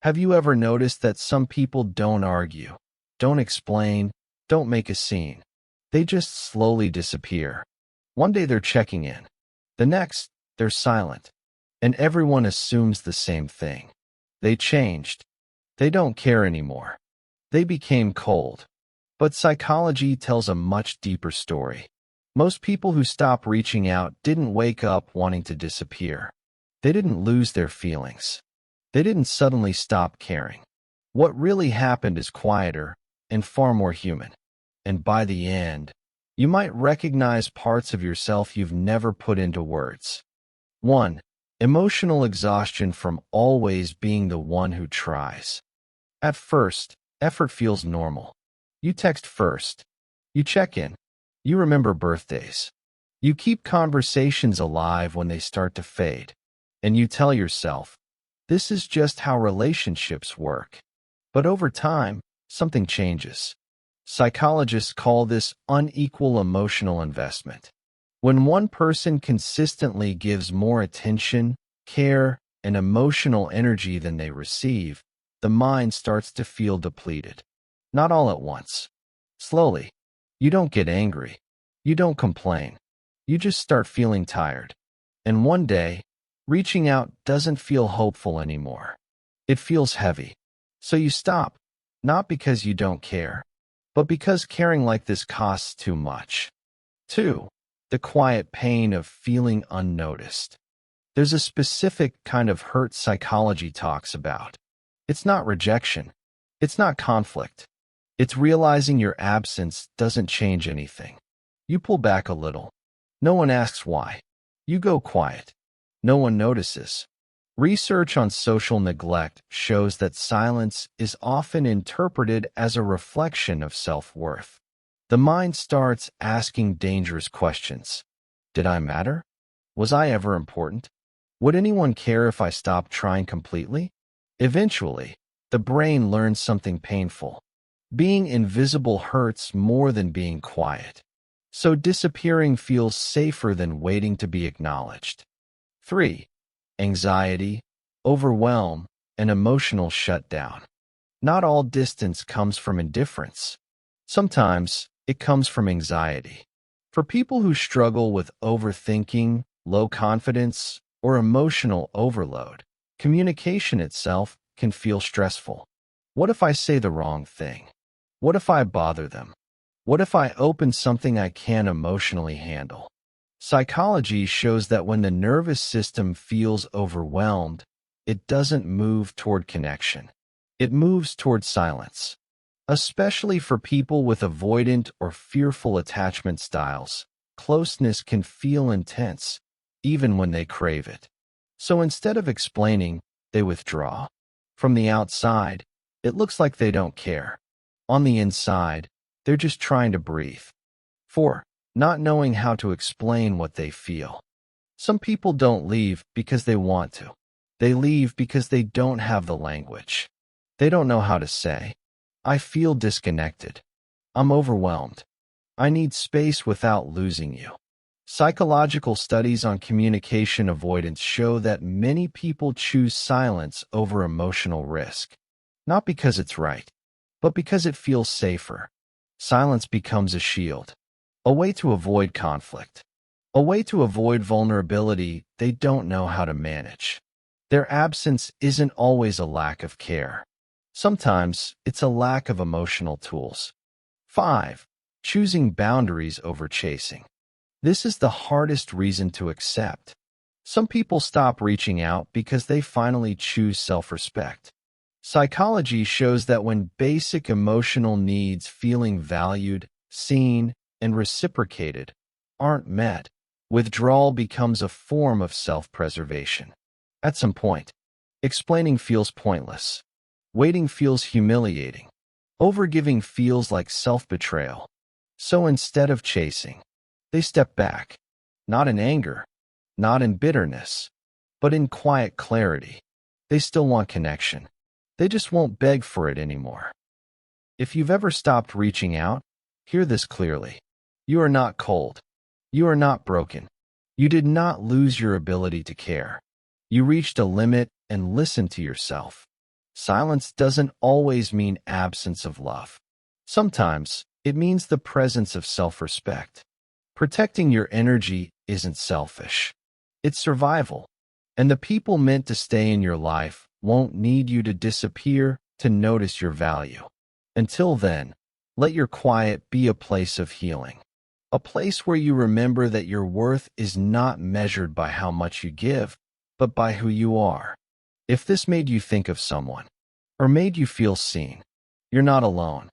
Have you ever noticed that some people don't argue, don't explain, don't make a scene? They just slowly disappear. One day they're checking in. The next, they're silent. And everyone assumes the same thing. They changed. They don't care anymore. They became cold. But psychology tells a much deeper story. Most people who stop reaching out didn't wake up wanting to disappear. They didn't lose their feelings. They didn't suddenly stop caring. What really happened is quieter and far more human. And by the end, you might recognize parts of yourself you've never put into words. 1. Emotional exhaustion from always being the one who tries. At first, effort feels normal. You text first. You check in. You remember birthdays. You keep conversations alive when they start to fade. And you tell yourself, this is just how relationships work. But over time, something changes. Psychologists call this unequal emotional investment. When one person consistently gives more attention, care, and emotional energy than they receive, the mind starts to feel depleted. Not all at once. Slowly. You don't get angry. You don't complain. You just start feeling tired. And one day, reaching out doesn't feel hopeful anymore. It feels heavy. So you stop, not because you don't care, but because caring like this costs too much. 2. The quiet pain of feeling unnoticed. There's a specific kind of hurt psychology talks about. It's not rejection. It's not conflict. It's realizing your absence doesn't change anything. You pull back a little. No one asks why. You go quiet. No one notices. Research on social neglect shows that silence is often interpreted as a reflection of self-worth. The mind starts asking dangerous questions. Did I matter? Was I ever important? Would anyone care if I stopped trying completely? Eventually, the brain learns something painful. Being invisible hurts more than being quiet. So disappearing feels safer than waiting to be acknowledged. 3. Anxiety, overwhelm, and emotional shutdown. Not all distance comes from indifference. Sometimes it comes from anxiety. For people who struggle with overthinking, low confidence, or emotional overload, communication itself can feel stressful. What if I say the wrong thing? What if I bother them? What if I open something I can't emotionally handle? Psychology shows that when the nervous system feels overwhelmed, it doesn't move toward connection. It moves toward silence. Especially for people with avoidant or fearful attachment styles, closeness can feel intense, even when they crave it. So instead of explaining, they withdraw. From the outside, it looks like they don't care. On the inside, they're just trying to breathe. 4. Not knowing how to explain what they feel. Some people don't leave because they want to. They leave because they don't have the language. They don't know how to say, I feel disconnected. I'm overwhelmed. I need space without losing you. Psychological studies on communication avoidance show that many people choose silence over emotional risk. Not because it's right, but because it feels safer. Silence becomes a shield, a way to avoid conflict, a way to avoid vulnerability they don't know how to manage. Their absence isn't always a lack of care. Sometimes it's a lack of emotional tools. 5. Choosing boundaries over chasing. This is the hardest reason to accept. Some people stop reaching out because they finally choose self-respect. Psychology shows that when basic emotional needs, feeling valued, seen, and reciprocated, aren't met, withdrawal becomes a form of self-preservation. At some point, explaining feels pointless. Waiting feels humiliating. Overgiving feels like self-betrayal. So instead of chasing, they step back, not in anger, not in bitterness, but in quiet clarity. They still want connection. They just won't beg for it anymore. If you've ever stopped reaching out, hear this clearly. You are not cold. You are not broken. You did not lose your ability to care. You reached a limit and listened to yourself. Silence doesn't always mean absence of love. Sometimes it means the presence of self-respect. Protecting your energy isn't selfish. It's survival. And the people meant to stay in your life won't need you to disappear to notice your value. Until then, let your quiet be a place of healing. A place where you remember that your worth is not measured by how much you give, but by who you are. If this made you think of someone, or made you feel seen, you're not alone.